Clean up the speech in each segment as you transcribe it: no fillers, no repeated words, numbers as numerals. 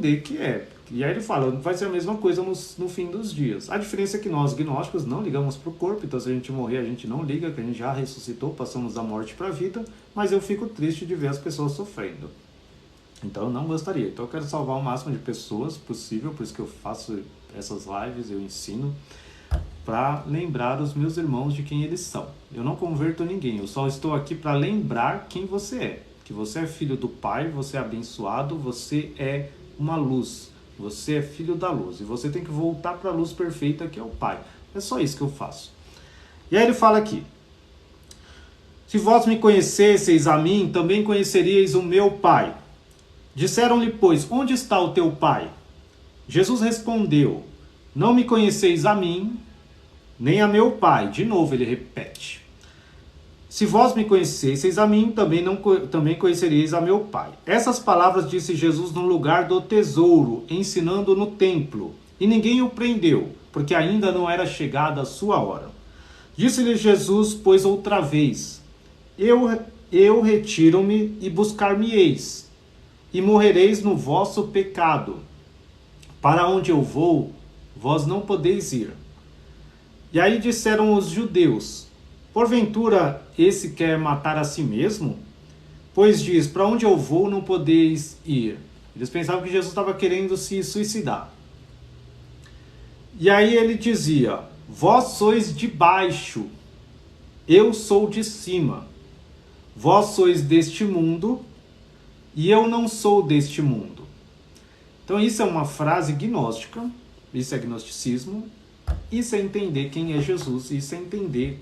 que é. E aí ele fala, vai ser a mesma coisa no fim dos dias. A diferença é que nós, gnósticos, não ligamos para o corpo, então se a gente morrer, a gente não liga, que a gente já ressuscitou, passamos da morte para a vida, mas eu fico triste de ver as pessoas sofrendo. Então eu não gostaria. Então eu quero salvar o máximo de pessoas possível, por isso que eu faço essas lives, eu ensino, para lembrar os meus irmãos de quem eles são. Eu não converto ninguém, eu só estou aqui para lembrar quem você é. Que você é filho do Pai, você é abençoado, você é uma luz. Você é filho da luz. E você tem que voltar para a luz perfeita que é o Pai. É só isso que eu faço. E aí ele fala aqui. Se vós me conhecesseis a mim, também conheceríeis o meu Pai. Disseram-lhe, pois, onde está o teu Pai? Jesus respondeu, não me conheceis a mim, nem a meu Pai. De novo ele repete. Se vós me conhecesseis a mim, também conheceríeis a meu Pai. Essas palavras disse Jesus no lugar do tesouro, ensinando no templo. E ninguém o prendeu, porque ainda não era chegada a sua hora. Disse-lhe Jesus, pois outra vez, eu retiro-me e buscar-me-eis, e morrereis no vosso pecado. Para onde eu vou, vós não podeis ir. E aí disseram os judeus, porventura esse quer matar a si mesmo? Pois diz, para onde eu vou não podeis ir. Eles pensavam que Jesus estava querendo se suicidar. E aí ele dizia, vós sois de baixo, eu sou de cima. Vós sois deste mundo, e eu não sou deste mundo. Então isso é uma frase gnóstica, isso é gnosticismo, isso é entender quem é Jesus, isso é entender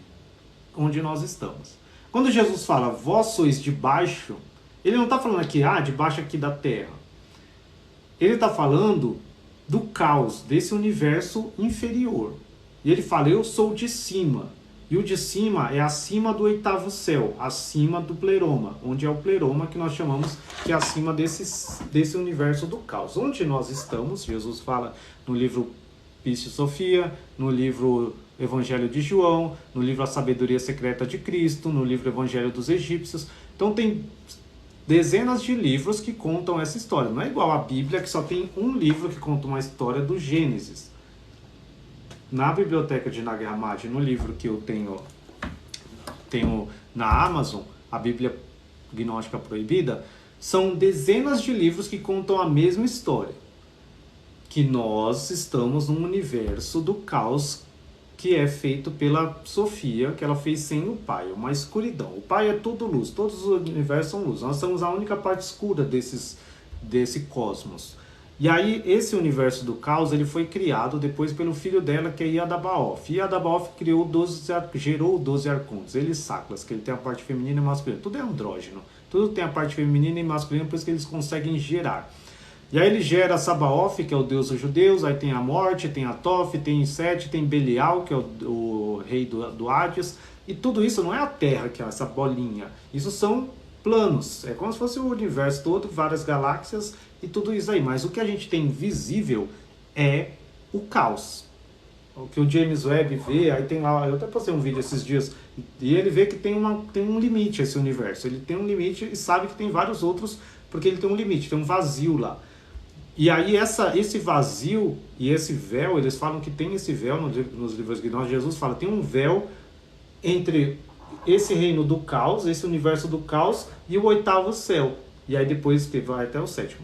onde nós estamos. Quando Jesus fala, vós sois de baixo, ele não está falando aqui, de baixo aqui da terra. Ele está falando do caos, desse universo inferior. E ele fala, eu sou de cima. E o de cima é acima do oitavo céu, acima do pleroma, onde é o pleroma que nós chamamos que é acima desse universo do caos. Onde nós estamos, Jesus fala no livro Pistis Sofia, no livro Evangelho de João, no livro A Sabedoria Secreta de Cristo, no livro Evangelho dos Egípcios. Então tem dezenas de livros que contam essa história. Não é igual à Bíblia, que só tem um livro que conta uma história do Gênesis. Na biblioteca de Nag Hammadi, no livro que eu tenho na Amazon, a Bíblia Gnóstica Proibida, são dezenas de livros que contam a mesma história. Que nós estamos num universo do caos que é feito pela Sofia, que ela fez sem o Pai, uma escuridão. O Pai é tudo luz, todos os universos são luz. Nós somos a única parte escura desse cosmos. E aí, esse universo do caos, ele foi criado depois pelo filho dela, que é Yadabaoth. Yadabaoth gerou 12 arcontes, eles saclas, que ele tem a parte feminina e masculina. Tudo é andrógeno, tudo tem a parte feminina e masculina, por isso que eles conseguem gerar. E aí ele gera Sabaoth, que é o deus dos judeus, aí tem a morte, tem a Thoth, tem Sete, tem Belial, que é o rei do Hades, e tudo isso não é a Terra, que é essa bolinha, isso são planos, é como se fosse o universo todo, várias galáxias e tudo isso aí, mas o que a gente tem visível é o caos. O que o James Webb vê, aí tem lá, eu até postei um vídeo esses dias, e ele vê que tem um limite esse universo, ele tem um limite e sabe que tem vários outros, porque ele tem um limite, tem um vazio lá. E aí esse vazio e esse véu, eles falam que tem esse véu nos livros gnósticos. Jesus fala, tem um véu entre esse reino do caos, esse universo do caos e o oitavo céu. E aí depois vai até o sétimo.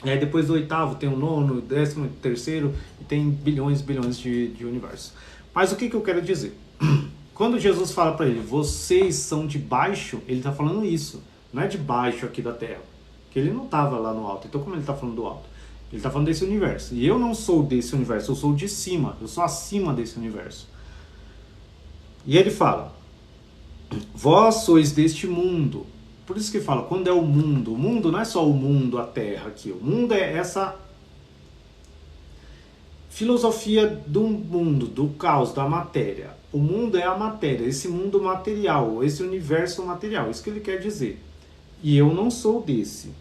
E aí depois do oitavo tem o nono, o 13º, e tem bilhões e bilhões de universos. Mas o que eu quero dizer? Quando Jesus fala para ele, vocês são de baixo, ele está falando isso. Não é de baixo aqui da terra. Porque ele não estava lá no alto. Então como ele está falando do alto? Ele está falando desse universo. E eu não sou desse universo, eu sou de cima. Eu sou acima desse universo. E ele fala, vós sois deste mundo. Por isso que fala, quando é o mundo não é só o mundo, a terra aqui. O mundo é essa filosofia do mundo, do caos, da matéria. O mundo é a matéria, esse mundo material, esse universo material. Isso que ele quer dizer. E eu não sou desse.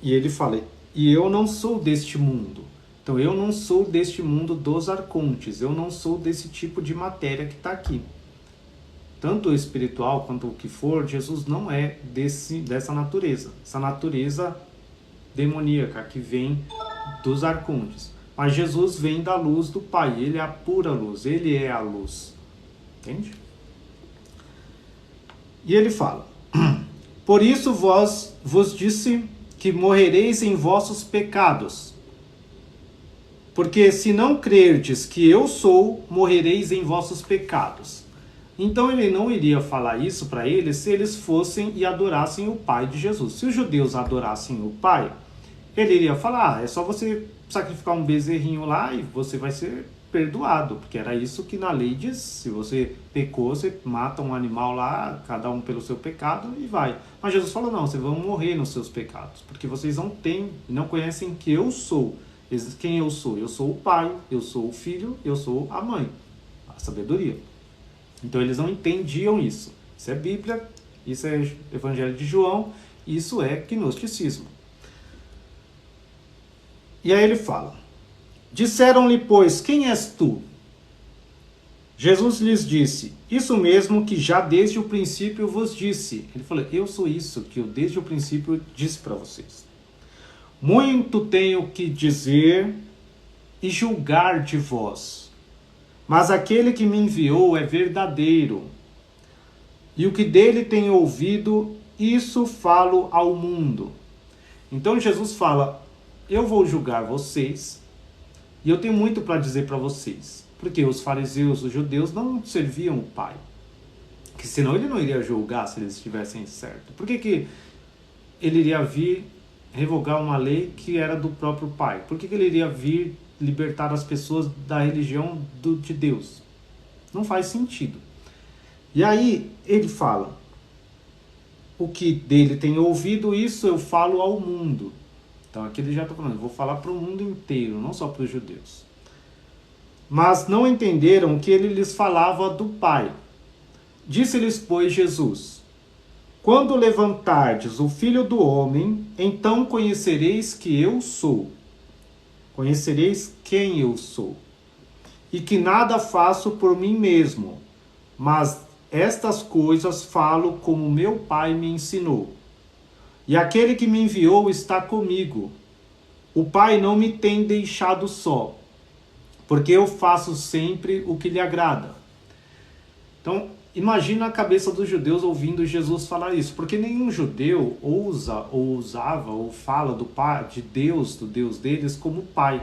E ele fala, e eu não sou deste mundo. Então eu não sou deste mundo dos arcontes, eu não sou desse tipo de matéria que está aqui. Tanto o espiritual quanto o que for, Jesus não é dessa natureza. Essa natureza demoníaca que vem dos arcontes. Mas Jesus vem da luz do Pai, ele é a pura luz, ele é a luz. Entende? E ele fala: por isso vos disse que morrereis em vossos pecados. Porque se não crerdes que eu sou, morrereis em vossos pecados. Então ele não iria falar isso para eles se eles fossem e adorassem o Pai de Jesus. Se os judeus adorassem o Pai, ele iria falar: é só você sacrificar um bezerrinho lá e você vai ser perdoado. Porque era isso que na lei diz: se você pecou, você mata um animal lá, cada um pelo seu pecado e vai. Mas Jesus falou: não, vocês vão morrer nos seus pecados, porque vocês não conhecem que eu sou. Quem eu sou? Eu sou o Pai, eu sou o Filho, eu sou a Mãe, a sabedoria. Então eles não entendiam isso. Isso é Bíblia, isso é Evangelho de João, isso é gnosticismo. E aí ele fala: disseram-lhe, pois, quem és tu? Jesus lhes disse: isso mesmo que já desde o princípio vos disse. Ele falou: eu sou isso que eu desde o princípio disse para vocês. Muito tenho que dizer e julgar de vós, mas aquele que me enviou é verdadeiro, e o que dele tenho ouvido, isso falo ao mundo. Então Jesus fala: eu vou julgar vocês, e eu tenho muito para dizer para vocês, porque os fariseus, os judeus, não serviam o Pai, que senão ele não iria julgar se eles estivessem certos. Por que ele iria vir revogar uma lei que era do próprio Pai? Por que ele iria vir libertar as pessoas da religião de Deus? Não faz sentido. E aí ele fala: o que dele tem ouvido, isso eu falo ao mundo. Então aqui ele já está falando: eu vou falar para o mundo inteiro, não só para os judeus. Mas não entenderam que ele lhes falava do Pai. Disse-lhes, pois, Jesus: quando levantardes o Filho do Homem, então conhecereis que eu sou. Conhecereis quem eu sou. E que nada faço por mim mesmo, mas estas coisas falo como meu Pai me ensinou. E aquele que me enviou está comigo. O Pai não me tem deixado só, porque eu faço sempre o que lhe agrada. Então, imagina a cabeça dos judeus ouvindo Jesus falar isso, porque nenhum judeu usava ou fala do pai, de Deus, do Deus deles, como pai.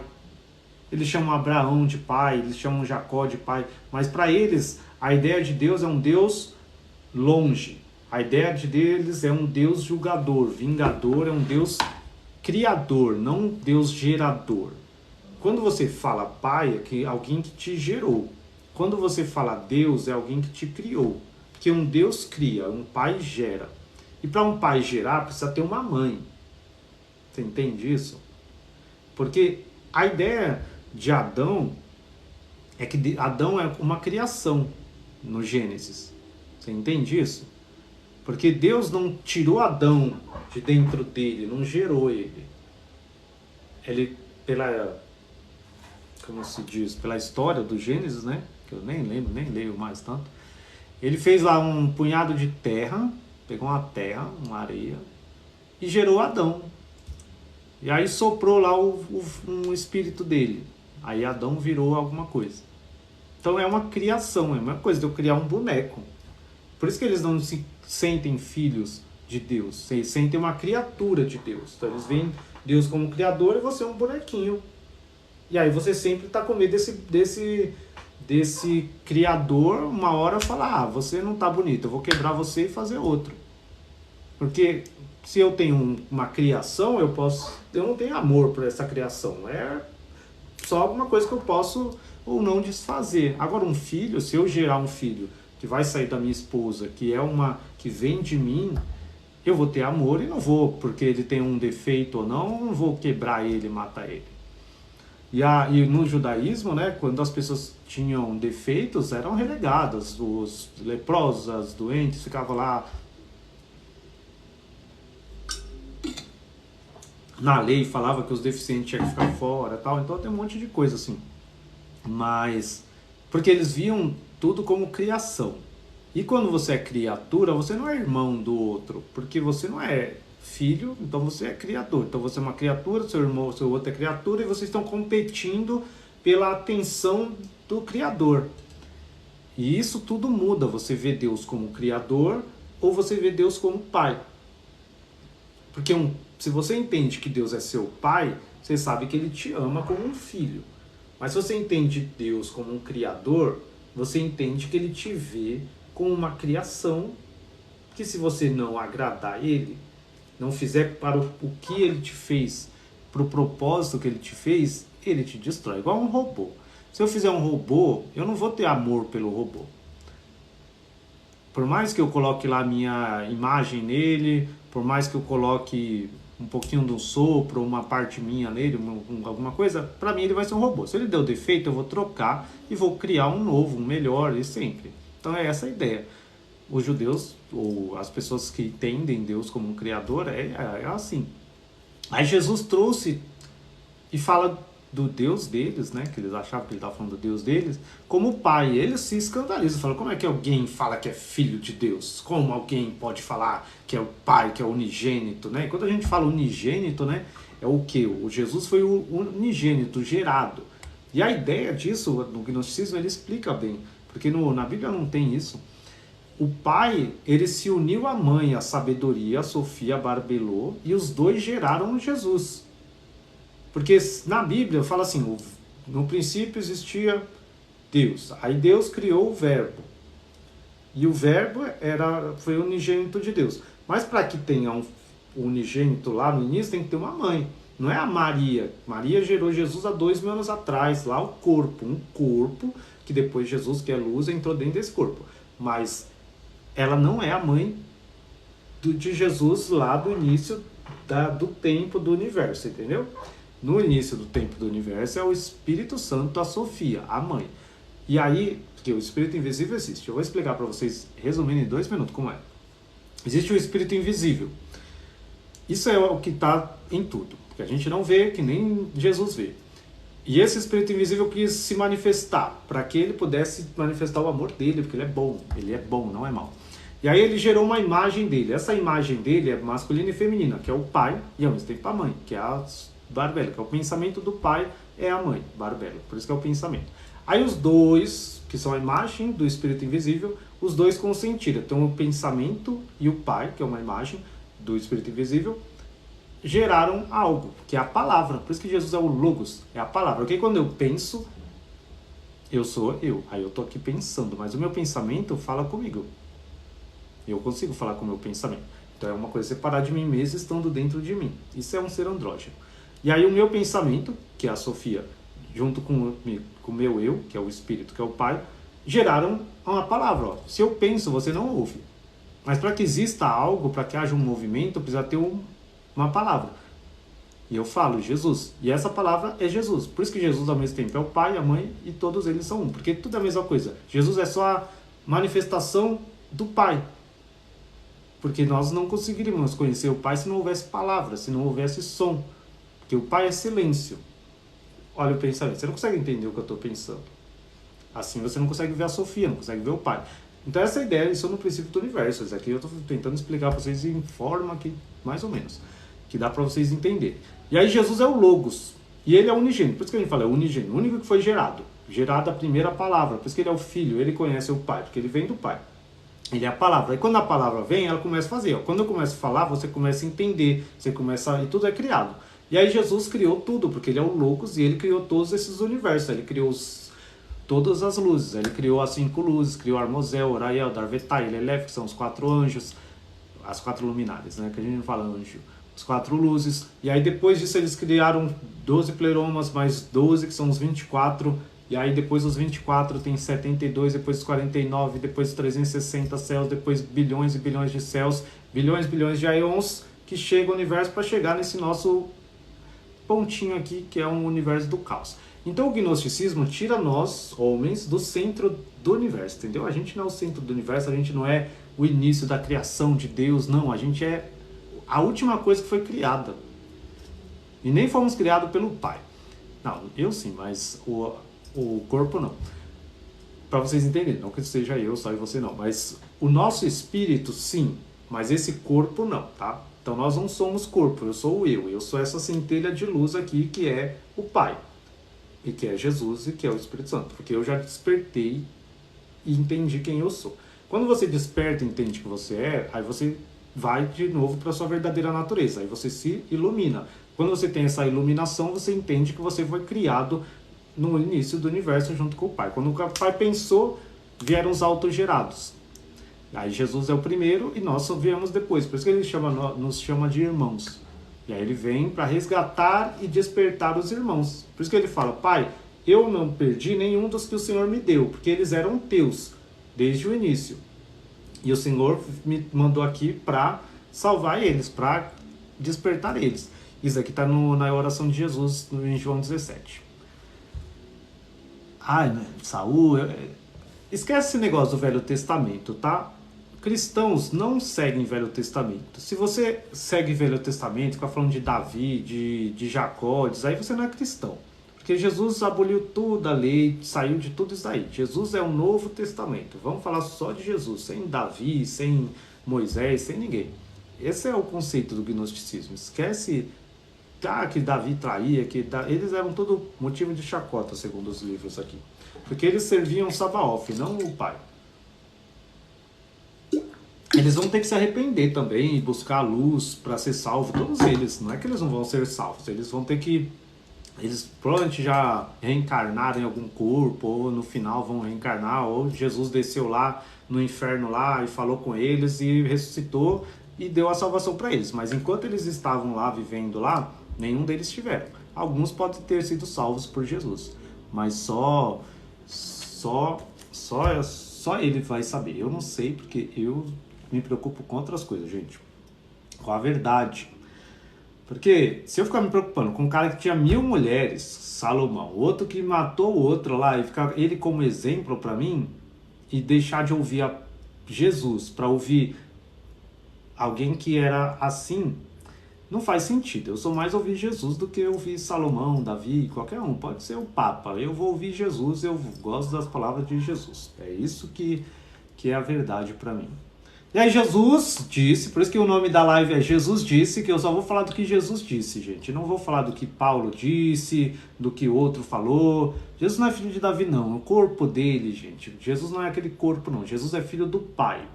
Eles chamam Abraão de pai, eles chamam Jacó de pai, mas para eles a ideia de Deus é um Deus longe. A ideia de deles é um Deus julgador, vingador, é um Deus criador, não um Deus gerador. Quando você fala pai, é alguém que te gerou. Quando você fala Deus, é alguém que te criou. Porque um Deus cria, um pai gera. E para um pai gerar, precisa ter uma mãe. Você entende isso? Porque a ideia de Adão é que Adão é uma criação no Gênesis. Você entende isso? Porque Deus não tirou Adão de dentro dele, não gerou ele. Ele, como se diz, pela história do Gênesis, né? Que eu nem lembro, nem leio mais tanto. Ele fez lá um punhado de terra, pegou uma terra, uma areia, e gerou Adão. E aí soprou lá um espírito dele. Aí Adão virou alguma coisa. Então é uma criação, é a mesma coisa de eu criar um boneco. Por isso que eles não se sentem filhos de Deus, eles sentem uma criatura de Deus. Então eles veem Deus como criador e você é um bonequinho. E aí você sempre está com medo desse criador, uma hora falar: você não está bonito, eu vou quebrar você e fazer outro. Porque se eu tenho uma criação, eu não tenho amor por essa criação. É só alguma coisa que eu posso ou não desfazer. Agora um filho, se eu gerar um filho que vai sair da minha esposa, que vem de mim, eu vou ter amor e não vou, porque ele tem um defeito ou não vou quebrar ele e matar ele. E no judaísmo, né, quando as pessoas tinham defeitos, eram relegadas. Os leprosos, as doentes, ficavam lá. Na lei falava que os deficientes tinham que ficar fora e tal. Então tem um monte de coisa assim. Mas, porque eles viam tudo como criação. E quando você é criatura, você não é irmão do outro. Porque você não é filho, então você é criador. Então você é uma criatura, seu irmão, seu outro é criatura, e vocês estão competindo pela atenção do Criador. E isso tudo muda. Você vê Deus como Criador ou você vê Deus como Pai. Porque se você entende que Deus é seu Pai, você sabe que Ele te ama como um filho. Mas se você entende Deus como um Criador, você entende que Ele te vê como uma criação, que se você não agradar Ele, não fizer para o que Ele te fez, para o propósito que Ele te fez, Ele te destrói. Igual um robô. Se eu fizer um robô, eu não vou ter amor pelo robô. Por mais que eu coloque lá minha imagem nele, por mais que eu coloque um pouquinho do sopro, uma parte minha nele, alguma coisa, para mim ele vai ser um robô. Se ele deu defeito, eu vou trocar e vou criar um novo, um melhor, e sempre. Então é essa a ideia. Os judeus, ou as pessoas que entendem Deus como um criador, é assim. Aí Jesus trouxe e fala do Deus deles, né, que eles achavam que ele estava falando do Deus deles, como pai. Eles se escandalizam, falam, como é que alguém fala que é filho de Deus? Como alguém pode falar que é o pai, que é unigênito, né? E quando a gente fala unigênito, né, é o que? O Jesus foi o unigênito, gerado. E a ideia disso, no gnosticismo, ele explica bem, porque na Bíblia não tem isso. O pai, ele se uniu à mãe, a sabedoria, a Sofia Barbelô, e os dois geraram Jesus. Porque na Bíblia fala assim, no princípio existia Deus, aí Deus criou o verbo, e o verbo foi o unigênito de Deus. Mas para que tenha um unigênito lá no início, tem que ter uma mãe, não é a Maria. Maria gerou Jesus há 2000 anos atrás, lá o corpo, um corpo, que depois Jesus, que é luz, entrou dentro desse corpo. Mas ela não é a mãe de Jesus lá do início do tempo do universo, entendeu? No início do tempo do universo é o Espírito Santo, a Sofia, a mãe. E aí, porque o Espírito invisível existe. Eu vou explicar para vocês, resumindo em 2 minutos, como é. Existe o Espírito invisível. Isso é o que está em tudo, que a gente não vê, que nem Jesus vê. E esse Espírito invisível quis se manifestar, para que ele pudesse manifestar o amor dele, porque ele é bom, não é mau. E aí ele gerou uma imagem dele. Essa imagem dele é masculina e feminina, que é o pai e ao mesmo tempo a mãe, que é a Barbelo, que é o pensamento do pai, é a mãe, Barbelo, por isso que é o pensamento. Aí os dois, que são a imagem do Espírito invisível, os dois consentiram. Então o pensamento e o pai, que é uma imagem do Espírito invisível, geraram algo, que é a palavra. Por isso que Jesus é o Logos, é a palavra. Porque quando eu penso, eu sou eu. Aí eu tô aqui pensando, mas o meu pensamento fala comigo. Eu consigo falar com o meu pensamento. Então é uma coisa separada de mim mesmo, estando dentro de mim. Isso é um ser andrógeno. E aí o meu pensamento, que é a Sofia, junto com o meu eu, que é o Espírito, que é o Pai, geraram uma palavra. Ó. Se eu penso, você não ouve. Mas para que exista algo, para que haja um movimento, precisa ter uma palavra. E eu falo Jesus. E essa palavra é Jesus. Por isso que Jesus ao mesmo tempo é o Pai, a Mãe e todos eles são um. Porque tudo é a mesma coisa. Jesus é só a manifestação do Pai. Porque nós não conseguiríamos conhecer o Pai se não houvesse palavra, se não houvesse som. Porque o Pai é silêncio. Olha o pensamento. Você não consegue entender o que eu estou pensando. Assim você não consegue ver a Sofia, não consegue ver o Pai. Então essa ideia, isso é no princípio do universo. Isso aqui eu estou tentando explicar para vocês em forma que, mais ou menos, que dá para vocês entenderem. E aí Jesus é o Logos. E ele é unigênito. Por isso que a gente fala, é unigênito. O único que foi gerado. Gerado a primeira palavra. Por isso que ele é o Filho. Ele conhece o Pai. Porque ele vem do Pai. Ele é a palavra. E quando a palavra vem, ela começa a fazer. Ó. Quando eu começo a falar, você começa a entender. Você começa e tudo é criado. E aí Jesus criou tudo. Porque ele é o Logos e ele criou todos esses universos. Ele criou todas as luzes. Ele criou as 5 luzes. Criou Armozel, Oraiel, Darvetai, Lelef, que são os 4 anjos. As 4 luminares, né? Que a gente não fala anjo. As 4 luzes, e aí depois disso eles criaram 12 pleromas, mais 12, que são os 24, e aí depois os 24 tem 72, depois os 49, depois os 360 céus, depois bilhões e bilhões de céus, bilhões e bilhões de aeons, que chega ao universo para chegar nesse nosso pontinho aqui, que é um universo do caos. Então o gnosticismo tira nós, homens, do centro do universo, entendeu? A gente não é o centro do universo, a gente não é o início da criação de Deus, não, a gente é a última coisa que foi criada. E nem fomos criados pelo Pai. Não, eu sim, mas o corpo não. Para vocês entenderem, não que seja eu, só e você não. Mas o nosso espírito, sim, mas esse corpo não, tá? Então nós não somos corpo, eu sou o eu sou essa centelha de luz aqui que é o Pai, e que é Jesus e que é o Espírito Santo, porque eu já despertei e entendi quem eu sou. Quando você desperta e entende que você é, aí você vai de novo para sua verdadeira natureza, aí você se ilumina. Quando você tem essa iluminação, você entende que você foi criado no início do universo junto com o Pai. Quando o Pai pensou, vieram os autogerados. Aí Jesus é o primeiro e nós só viemos depois. Por isso que ele nos chama de irmãos. E aí ele vem para resgatar e despertar os irmãos. Por isso que ele fala, Pai, eu não perdi nenhum dos que o Senhor me deu, porque eles eram teus desde o início. E o Senhor me mandou aqui para salvar eles, para despertar eles. Isso aqui está na oração de Jesus em João 17. Ai, né? Saúl... Esquece esse negócio do Velho Testamento, tá? Cristãos não seguem Velho Testamento. Se você segue Velho Testamento, fica falando de Davi, de Jacó, aí você não é cristão. Porque Jesus aboliu toda a lei, saiu de tudo isso aí. Jesus é o Novo Testamento. Vamos falar só de Jesus, sem Davi, sem Moisés, sem ninguém. Esse é o conceito do gnosticismo. Esquece que Davi traía, eles eram todo motivo de chacota, segundo os livros aqui. Porque eles serviam Sabaoth, não o Pai. Eles vão ter que se arrepender também e buscar a luz para ser salvo. Todos eles, não é que eles não vão ser salvos, eles vão ter que... Eles provavelmente já reencarnaram em algum corpo, ou no final vão reencarnar, ou Jesus desceu lá no inferno lá e falou com eles e ressuscitou e deu a salvação para eles. Mas enquanto eles estavam lá, vivendo lá, nenhum deles tiveram. Alguns podem ter sido salvos por Jesus, mas só ele vai saber. Eu não sei, porque eu me preocupo com outras coisas, gente. Com a verdade. Porque se eu ficar me preocupando com um cara que tinha 1000 mulheres, Salomão, outro que matou o outro lá, e ficar ele como exemplo para mim, e deixar de ouvir Jesus para ouvir alguém que era assim, não faz sentido. Eu sou mais ouvir Jesus do que ouvir Salomão, Davi, qualquer um. Pode ser o Papa. Eu vou ouvir Jesus, eu gosto das palavras de Jesus. É isso que é a verdade para mim. E aí Jesus disse, por isso que o nome da live é Jesus Disse, que eu só vou falar do que Jesus disse, gente. Não vou falar do que Paulo disse, do que outro falou. Jesus não é filho de Davi, não. É o corpo dele, gente. Jesus não é aquele corpo, não. Jesus é filho do Pai.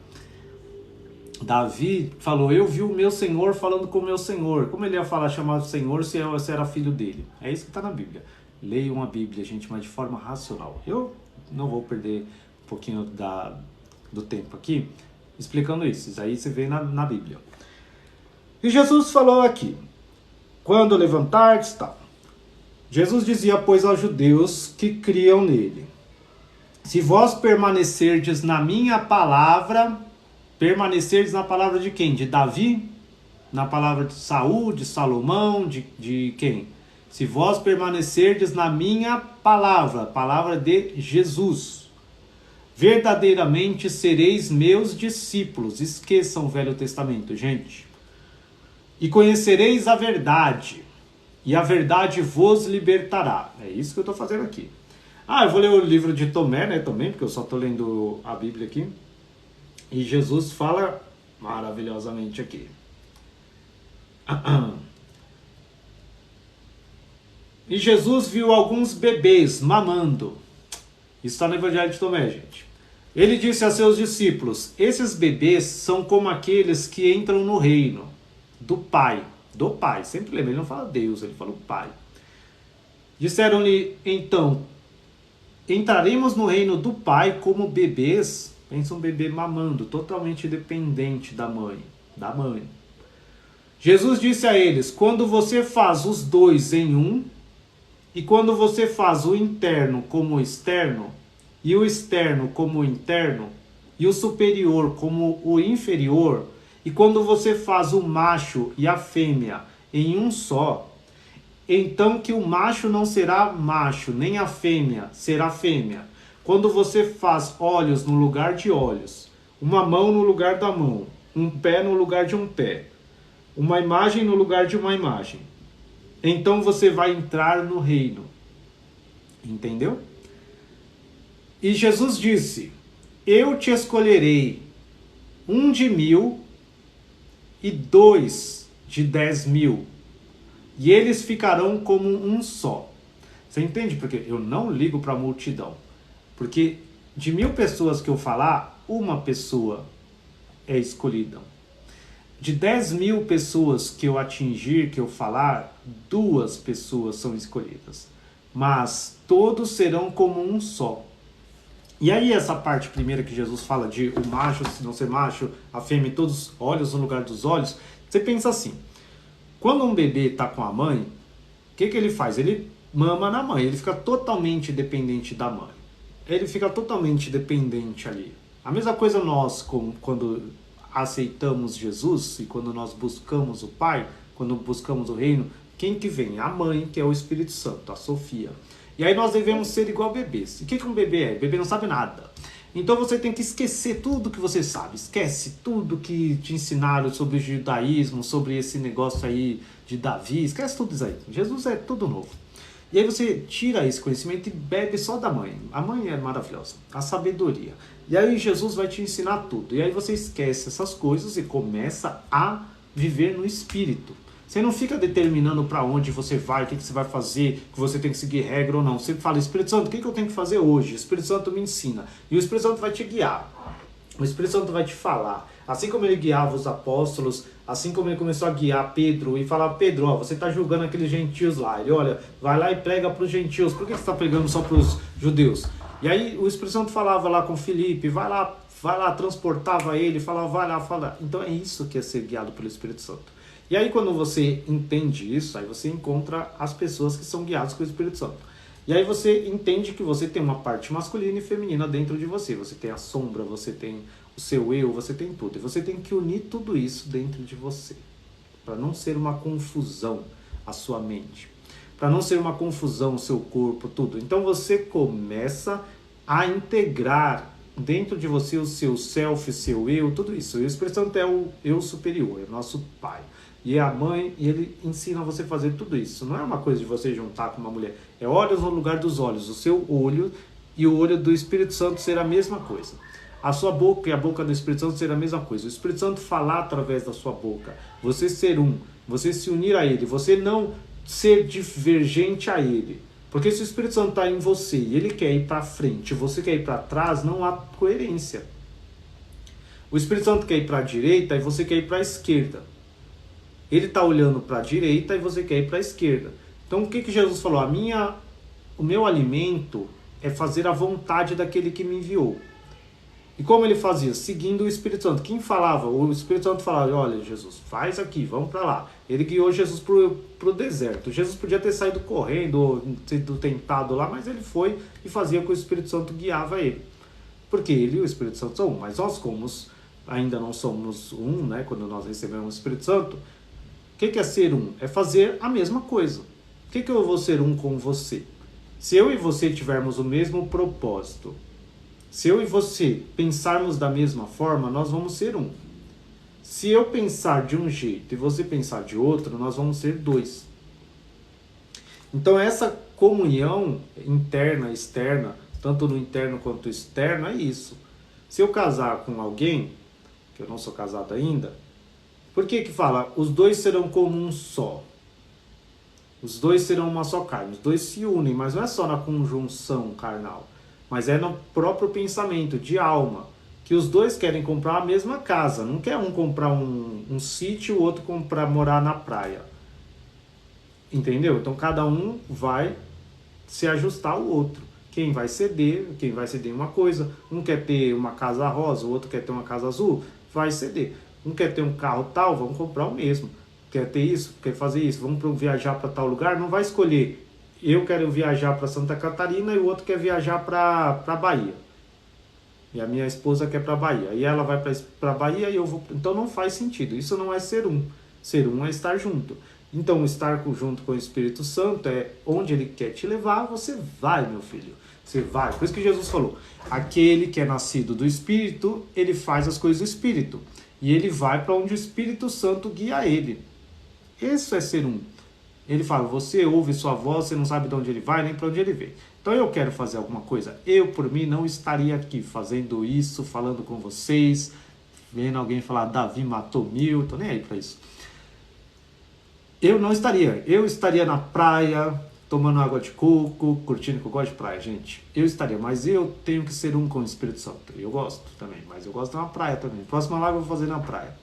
Davi falou, eu vi o meu Senhor falando com o meu Senhor. Como ele ia falar, chamado Senhor, se era filho dele? É isso que está na Bíblia. Leiam a Bíblia, gente, mas de forma racional. Eu não vou perder um pouquinho do tempo aqui explicando isso. Isso aí você vê na Bíblia. E Jesus falou aqui, quando levantardes, tal. Jesus dizia, pois, aos judeus que criam nele, se vós permanecerdes na minha palavra... Permanecerdes na palavra de quem? De Davi? Na palavra de Saúl, de Salomão, de quem? Se vós permanecerdes na minha palavra, palavra de Jesus, verdadeiramente sereis meus discípulos. Esqueçam o Velho Testamento, gente. E conhecereis a verdade, e a verdade vos libertará. É isso que eu estou fazendo aqui. Eu vou ler o livro de Tomé, né, também, porque eu só estou lendo a Bíblia aqui. E Jesus fala maravilhosamente aqui. E Jesus viu alguns bebês mamando. Isso está no Evangelho de Tomé, gente. Ele disse a seus discípulos, esses bebês são como aqueles que entram no reino do Pai. Do Pai, sempre lembra, ele não fala Deus, ele fala o Pai. Disseram-lhe, então, entraremos no reino do Pai como bebês. Pensa um bebê mamando, totalmente dependente da mãe. Jesus disse a eles, quando você faz os dois em um, e quando você faz o interno como o externo, e o externo como o interno, e o superior como o inferior, e quando você faz o macho e a fêmea em um só, então que o macho não será macho, nem a fêmea será fêmea. Quando você faz olhos no lugar de olhos, uma mão no lugar da mão, um pé no lugar de um pé, uma imagem no lugar de uma imagem, então você vai entrar no reino. Entendeu? E Jesus disse, eu te escolherei 1 de 1000 e 2 de 10.000, e eles ficarão como um só. Você entende? Porque eu não ligo para a multidão. Porque de 1.000 pessoas que eu falar, uma pessoa é escolhida. De 10.000 pessoas que eu atingir, que eu falar, 2 pessoas são escolhidas. Mas todos serão como um só. E aí essa parte primeira que Jesus fala de o macho, se não ser macho, a fêmea, todos olhos no lugar dos olhos, você pensa assim, quando um bebê está com a mãe, o que ele faz? Ele mama na mãe, ele fica totalmente dependente da mãe. Ele fica totalmente dependente ali. A mesma coisa nós, quando aceitamos Jesus e quando nós buscamos o Pai, quando buscamos o reino, quem que vem? A mãe, que é o Espírito Santo, a Sofia. E aí nós devemos ser igual bebês. E o que um bebê é? O bebê não sabe nada. Então você tem que esquecer tudo que você sabe. Esquece tudo que te ensinaram sobre o judaísmo, sobre esse negócio aí de Davi. Esquece tudo isso aí. Jesus é tudo novo. E aí você tira esse conhecimento e bebe só da mãe. A mãe é maravilhosa. A sabedoria. E aí Jesus vai te ensinar tudo. E aí você esquece essas coisas e começa a viver no Espírito. Você não fica determinando para onde você vai, o que você vai fazer, que você tem que seguir regra ou não. Você fala, Espírito Santo, o que eu tenho que fazer hoje? O Espírito Santo me ensina. E o Espírito Santo vai te guiar. O Espírito Santo vai te falar. Assim como ele guiava os apóstolos, assim como ele começou a guiar Pedro e falar, Pedro, ó, você está julgando aqueles gentios lá. Ele, olha, vai lá e prega para os gentios. Por que você está pregando só para os judeus? E aí o Espírito Santo falava lá com Filipe, vai lá, transportava ele, falava, vai lá, fala. Então é isso que é ser guiado pelo Espírito Santo. E aí quando você entende isso, aí você encontra as pessoas que são guiadas pelo Espírito Santo. E aí você entende que você tem uma parte masculina e feminina dentro de você. Você tem a sombra, você tem o seu eu, você tem tudo. E você tem que unir tudo isso dentro de você. Para não ser uma confusão a sua mente. Para não ser uma confusão o seu corpo, tudo. Então você começa a integrar dentro de você o seu self, seu eu, tudo isso. E o Espírito Santo é o eu superior, é o nosso pai. E é a mãe, e ele ensina você a fazer tudo isso. Não é uma coisa de você juntar com uma mulher. É olhos no lugar dos olhos. O seu olho e o olho do Espírito Santo ser a mesma coisa. A sua boca e a boca do Espírito Santo ser a mesma coisa. O Espírito Santo falar através da sua boca. Você ser um. Você se unir a ele. Você não ser divergente a ele. Porque se o Espírito Santo está em você e ele quer ir para frente, você quer ir para trás, não há coerência. O Espírito Santo quer ir para a direita e você quer ir para a esquerda. Ele está olhando para a direita e você quer ir para a esquerda. Então o que Jesus falou? O meu alimento é fazer a vontade daquele que me enviou. E como ele fazia? Seguindo o Espírito Santo. Quem falava? O Espírito Santo falava, olha Jesus, faz aqui, vamos para lá. Ele guiou Jesus para o deserto. Jesus podia ter saído correndo, sido tentado lá, mas ele foi e fazia o que o Espírito Santo guiava ele. Porque ele e o Espírito Santo são um. Mas nós ainda não somos um, né? Quando nós recebemos o Espírito Santo, o que é ser um? É fazer a mesma coisa. O que eu vou ser um com você? Se eu e você tivermos o mesmo propósito, se eu e você pensarmos da mesma forma, nós vamos ser um. Se eu pensar de um jeito e você pensar de outro, nós vamos ser 2. Então essa comunhão interna e externa, tanto no interno quanto no externo, é isso. Se eu casar com alguém, que eu não sou casado ainda, por que fala? Os 2 serão como um só. Os 2 serão uma só carne. Os 2 se unem, mas não é só na conjunção carnal. Mas é no próprio pensamento, de alma. Que os 2 querem comprar a mesma casa. Não quer um comprar um sítio, o outro comprar morar na praia. Entendeu? Então cada um vai se ajustar ao outro. Quem vai ceder em uma coisa. Um quer ter uma casa rosa, o outro quer ter uma casa azul, vai ceder. Um quer ter um carro tal, vamos comprar o mesmo. Quer ter isso, quer fazer isso, vamos viajar para tal lugar, não vai escolher. Eu quero viajar para Santa Catarina e o outro quer viajar para Bahia. E a minha esposa quer para Bahia. E ela vai para Bahia e eu vou. Então não faz sentido. Isso não é ser um. Ser um é estar junto. Então estar junto com o Espírito Santo é onde ele quer te levar, você vai, meu filho. Você vai. Por isso que Jesus falou: aquele que é nascido do Espírito, ele faz as coisas do Espírito. E ele vai para onde o Espírito Santo guia ele. Isso é ser um. Ele fala, você ouve sua voz, você não sabe de onde ele vai, nem para onde ele vem. Então eu quero fazer alguma coisa. Eu, por mim, não estaria aqui fazendo isso, falando com vocês, vendo alguém falar Davi matou mil, tô nem aí pra isso. Eu não estaria. Eu estaria na praia, tomando água de coco, curtindo, que eu gosto de praia, gente. Eu estaria, mas eu tenho que ser um com o Espírito Santo. Eu gosto também, mas eu gosto de uma praia também. Próxima live eu vou fazer na praia.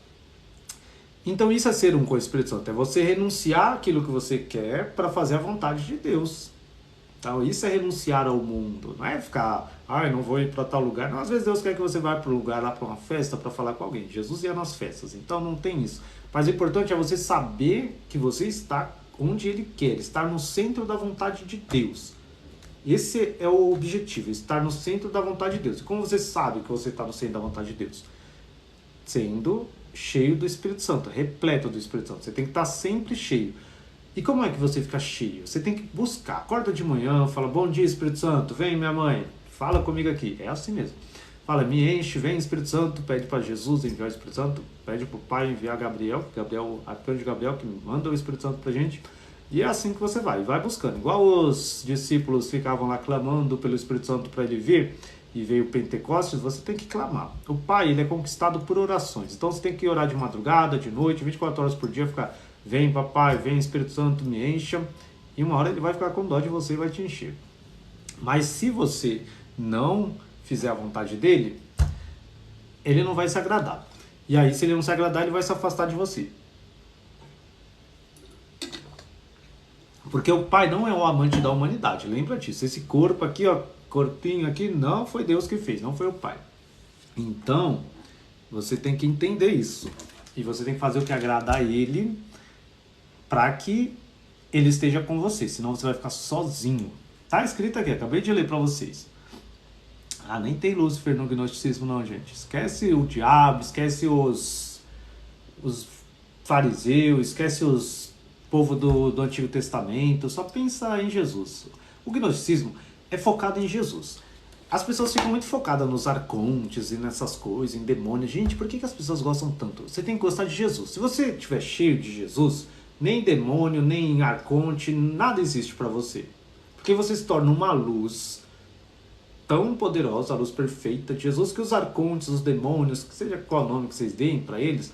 Então isso é ser um com o Espírito Santo. É você renunciar àquilo que você quer para fazer a vontade de Deus. Então isso é renunciar ao mundo. Não é ficar, eu não vou ir para tal lugar. Não, às vezes Deus quer que você vá para um lugar, lá para uma festa, para falar com alguém. Jesus ia nas festas, então não tem isso. Mas o importante é você saber que você está onde Ele quer, estar no centro da vontade de Deus. Esse é o objetivo, estar no centro da vontade de Deus. E como você sabe que você está no centro da vontade de Deus? Sendo cheio do Espírito Santo, repleto do Espírito Santo. Você tem que estar sempre cheio. E como é que você fica cheio? Você tem que buscar. Acorda de manhã, fala, bom dia Espírito Santo, vem minha mãe, fala comigo aqui. É assim mesmo. Fala, me enche, vem Espírito Santo, pede para Jesus enviar o Espírito Santo, pede para o Pai enviar Gabriel, arcanjo Gabriel, que manda o Espírito Santo para a gente. E é assim que você vai buscando. Igual os discípulos ficavam lá clamando pelo Espírito Santo para ele vir, e veio o Pentecostes, você tem que clamar. O Pai, ele é conquistado por orações. Então você tem que orar de madrugada, de noite, 24 horas por dia, ficar, vem papai, vem Espírito Santo, me encha. E uma hora ele vai ficar com dó de você e vai te encher. Mas se você não fizer a vontade dele, ele não vai se agradar. E aí, se ele não se agradar, ele vai se afastar de você. Porque o Pai não é o amante da humanidade, lembra disso. Esse corpo aqui, ó, corpinho aqui, não foi Deus que fez, não foi o Pai. Então, você tem que entender isso. E você tem que fazer o que agrada a Ele para que Ele esteja com você, senão você vai ficar sozinho. Tá escrito aqui, acabei de ler para vocês. Nem tem Lúcifer no gnosticismo não, gente. Esquece o diabo, esquece os fariseus, esquece os povo do Antigo Testamento, só pensa em Jesus. O gnosticismo é focado em Jesus. As pessoas ficam muito focadas nos arcontes e nessas coisas, em demônios. Gente, por que as pessoas gostam tanto? Você tem que gostar de Jesus. Se você estiver cheio de Jesus, nem demônio, nem arconte, nada existe para você. Porque você se torna uma luz tão poderosa, a luz perfeita de Jesus, que os arcontes, os demônios, que seja qual nome que vocês deem para eles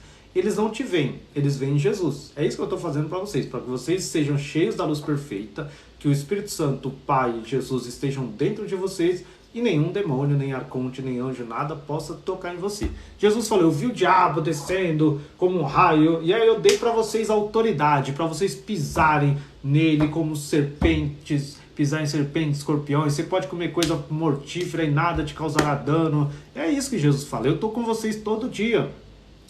não te veem, eles veem Jesus. É isso que eu estou fazendo para vocês, para que vocês sejam cheios da luz perfeita, que o Espírito Santo, o Pai e Jesus estejam dentro de vocês e nenhum demônio, nem arconte, nem anjo, nada possa tocar em você. Jesus falou, eu vi o diabo descendo como um raio, e aí eu dei para vocês autoridade, para vocês pisarem nele como serpentes, pisar em serpentes, escorpiões, você pode comer coisa mortífera e nada te causará dano. É isso que Jesus fala, eu estou com vocês todo dia.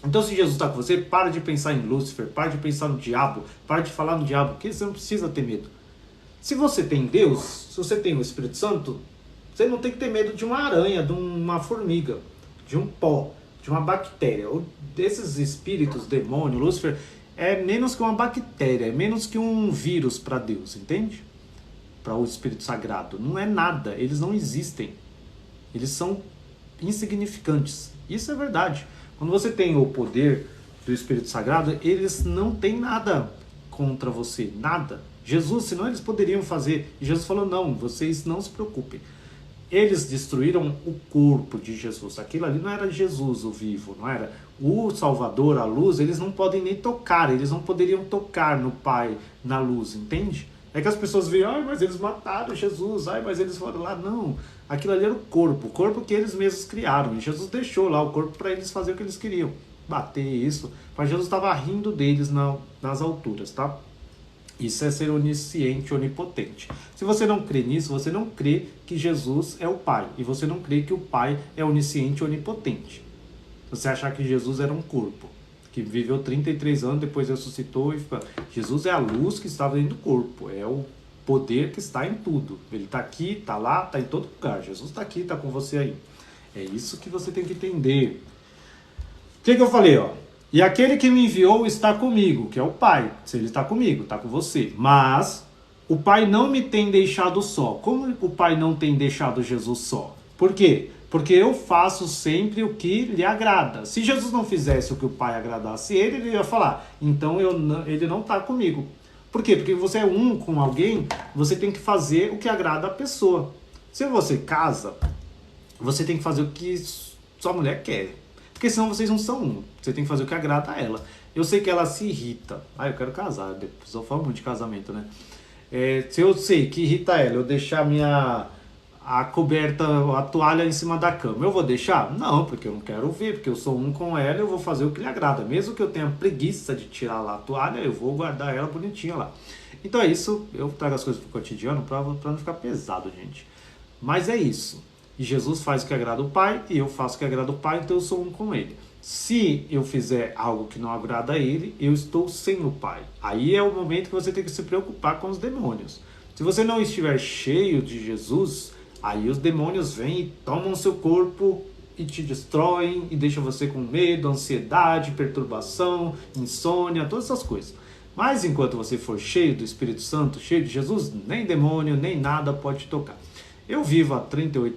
Então se Jesus está com você, para de pensar em Lúcifer, para de pensar no diabo, para de falar no diabo, porque você não precisa ter medo. Se você tem Deus, se você tem o Espírito Santo, você não tem que ter medo de uma aranha, de uma formiga, de um pó, de uma bactéria. Ou desses espíritos, demônio, Lúcifer, é menos que uma bactéria, é menos que um vírus para Deus, entende? Para o Espírito Sagrado. Não é nada, eles não existem. Eles são insignificantes. Isso é verdade. Quando você tem o poder do Espírito Sagrado, eles não têm nada contra você, nada. Jesus, senão eles poderiam fazer. E Jesus falou, não, vocês não se preocupem. Eles destruíram o corpo de Jesus. Aquilo ali não era Jesus o vivo, não era o Salvador, a luz. Eles não podem nem tocar, eles não poderiam tocar no Pai, na luz, entende? É que as pessoas veem, mas eles mataram Jesus, mas eles foram lá. Não, aquilo ali era o corpo que eles mesmos criaram. E Jesus deixou lá o corpo para eles fazerem o que eles queriam, bater isso. Mas Jesus estava rindo deles nas alturas, tá? Isso é ser onisciente, onipotente. Se você não crê nisso, você não crê que Jesus é o Pai. E você não crê que o Pai é onisciente, onipotente. Você achar que Jesus era um corpo, que viveu 33 anos, depois ressuscitou e fica... Jesus é a luz que estava dentro do corpo, é o poder que está em tudo. Ele está aqui, está lá, está em todo lugar. Jesus está aqui, está com você aí. É isso que você tem que entender. O que eu falei, ó? E aquele que me enviou está comigo, que é o Pai. Se ele está comigo, está com você. Mas o Pai não me tem deixado só. Como o Pai não tem deixado Jesus só? Por quê? Porque eu faço sempre o que lhe agrada. Se Jesus não fizesse o que o Pai agradasse ele ia falar, então ele não está comigo. Por quê? Porque você é um com alguém, você tem que fazer o que agrada a pessoa. Se você casa, você tem que fazer o que sua mulher quer. Porque senão vocês não são um. Você tem que fazer o que agrada a ela. Eu sei que ela se irrita. Ah, eu quero casar. Depois eu falo muito de casamento, né? Se eu sei que irrita ela, eu deixar a coberta, a toalha em cima da cama, eu vou deixar? Não, porque eu não quero ver, porque eu sou um com ela, eu vou fazer o que lhe agrada. Mesmo que eu tenha preguiça de tirar lá a toalha, eu vou guardar ela bonitinha lá. Então é isso, eu trago as coisas pro cotidiano para não ficar pesado, gente. Mas é isso. E Jesus faz o que agrada o Pai, e eu faço o que agrada o Pai, então eu sou um com Ele. Se eu fizer algo que não agrada a Ele, eu estou sem o Pai. Aí é o momento que você tem que se preocupar com os demônios. Se você não estiver cheio de Jesus, aí os demônios vêm e tomam seu corpo e te destroem e deixam você com medo, ansiedade, perturbação, insônia, todas essas coisas. Mas enquanto você for cheio do Espírito Santo, cheio de Jesus, nem demônio, nem nada pode te tocar. Eu vivo há 38